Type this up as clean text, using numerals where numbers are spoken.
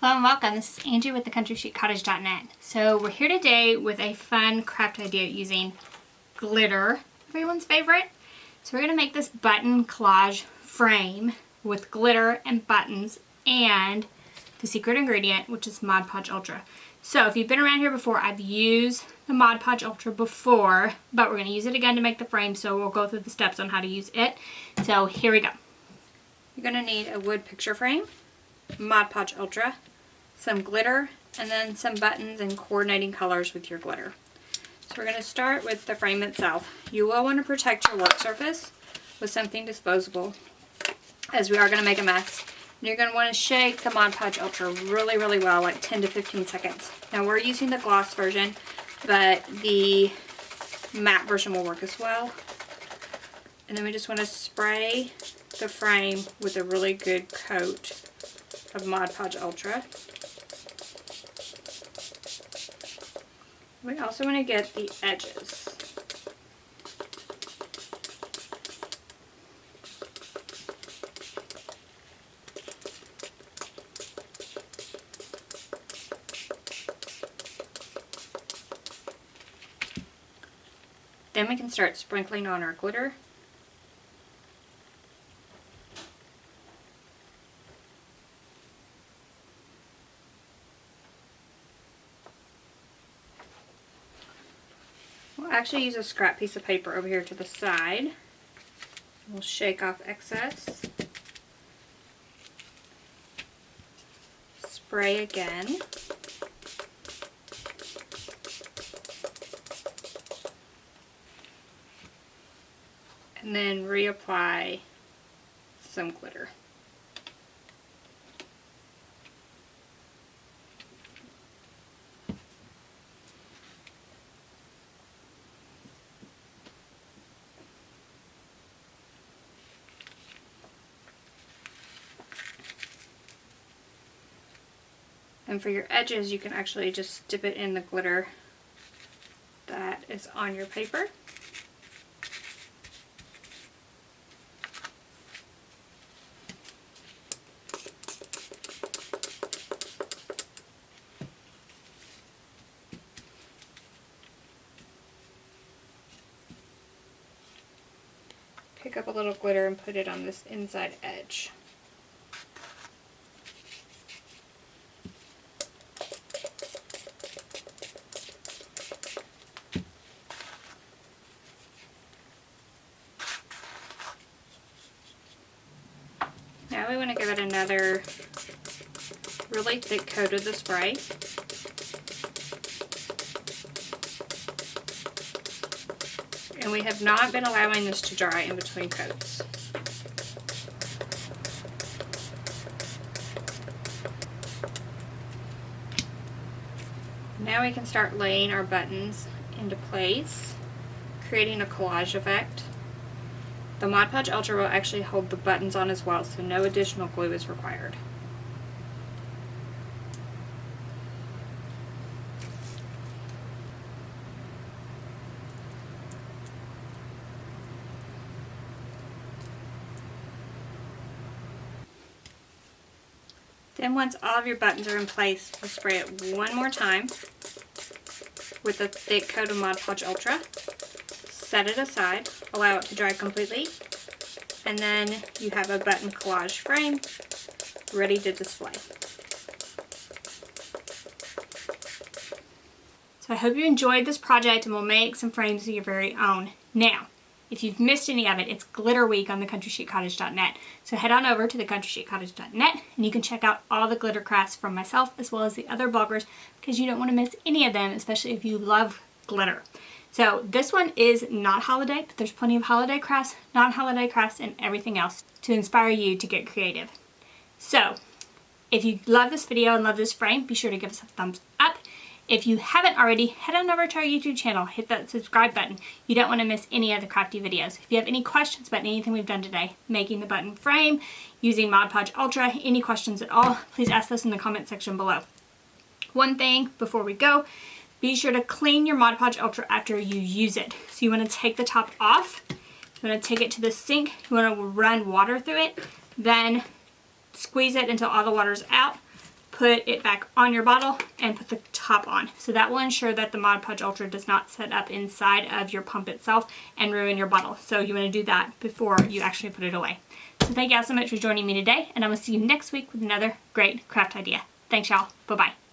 Hello and welcome. This is Angie with thecountrysheetcottage.net. So we're here today with a fun craft idea using glitter, everyone's favorite. So we're going to make this button collage frame with glitter and buttons and the secret ingredient, which is Mod Podge Ultra. So if you've been around here before, I've used the Mod Podge Ultra before, but we're going to use it again to make the frame, so we'll go through the steps on how to use it. So here we go. You're going to need a wood picture frame, Mod Podge Ultra, some glitter, and then some buttons and coordinating colors with your glitter. So we're going to start with the frame itself. You will want to protect your work surface with something disposable, as we are going to make a mess. And you're going to want to shake the Mod Podge Ultra really, really well, like 10 to 15 seconds. Now we're using the gloss version, but the matte version will work as well. And then we just want to spray the frame with a really good coat of Mod Podge Ultra. We also want to get the edges. Then we can start sprinkling on our glitter. We'll actually use a scrap piece of paper over here to the side. We'll shake off excess. Spray again. And then reapply some glitter. And for your edges, you can actually just dip it in the glitter that is on your paper. Pick up a little glitter and put it on this inside edge. Now we want to give it another really thick coat of the spray. And we have not been allowing this to dry in between coats. Now we can start laying our buttons into place, creating a collage effect. The Mod Podge Ultra will actually hold the buttons on as well, so no additional glue is required. Then once all of your buttons are in place, we'll spray it one more time with a thick coat of Mod Podge Ultra. Set it aside, allow it to dry completely, and then you have a button collage frame ready to display. So I hope you enjoyed this project and will make some frames of your very own. Now, if you've missed any of it, it's Glitter Week on thecountrysheetcottage.net. So head on over to thecountrysheetcottage.net and you can check out all the glitter crafts from myself as well as the other bloggers, because you don't want to miss any of them, especially if you love glitter. So this one is not holiday, but there's plenty of holiday crafts, non-holiday crafts, and everything else to inspire you to get creative. So if you love this video and love this frame, be sure to give us a thumbs up. If you haven't already, head on over to our YouTube channel, hit that subscribe button. You don't want to miss any of the crafty videos. If you have any questions about anything we've done today, making the button frame, using Mod Podge Ultra, any questions at all, please ask those in the comment section below. One thing before we go, be sure to clean your Mod Podge Ultra after you use it. So you want to take the top off, you want to take it to the sink, you want to run water through it, then squeeze it until all the water's out, put it back on your bottle and put the top on. So that will ensure that the Mod Podge Ultra does not set up inside of your pump itself and ruin your bottle. So you want to do that before you actually put it away. So thank y'all so much for joining me today, and I'm going to see you next week with another great craft idea. Thanks y'all. Bye-bye.